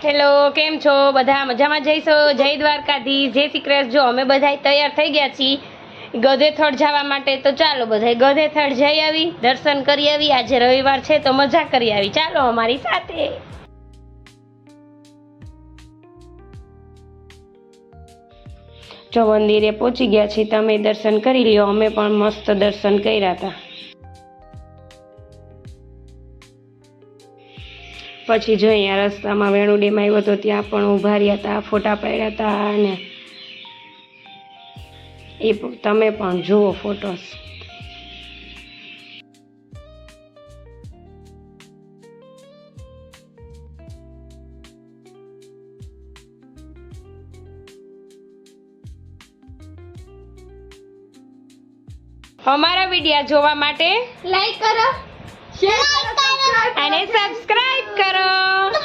Hello, કેમ છો બધા? મજામાં જઈશો? જય દ્વારકાધીશ, જય શ્રી કૃષ્ણ. જો અમે બધા તૈયાર થઈ ગયા છીએ ગધેથળ જવા માટે. તો ચાલો બધા ગધેથળ જઈ આવી, દર્શન કરી આવી. આજે રવિવાર છે તો મજા કરી આવી. ચાલો અમારી સાથે. જો મંદિરે પહોંચી ગયા છીએ, તમે દર્શન કરી લ્યો. અમે પણ મસ્ત દર્શન કર્યા હતા. પછી જો અહીંયા રસ્તામાં વેણુ ડેમ આવ્યો હતો, ત્યાં પણ ઊભા રહ્યા હતા, ફોટા પાડ્યા હતા. અને એ તમે પણ જુઓ ફોટોસ. અમારા વિડીયો જોવા માટે લાઈક કરો, શેર કરો અને સબસ્ક્રાઇબ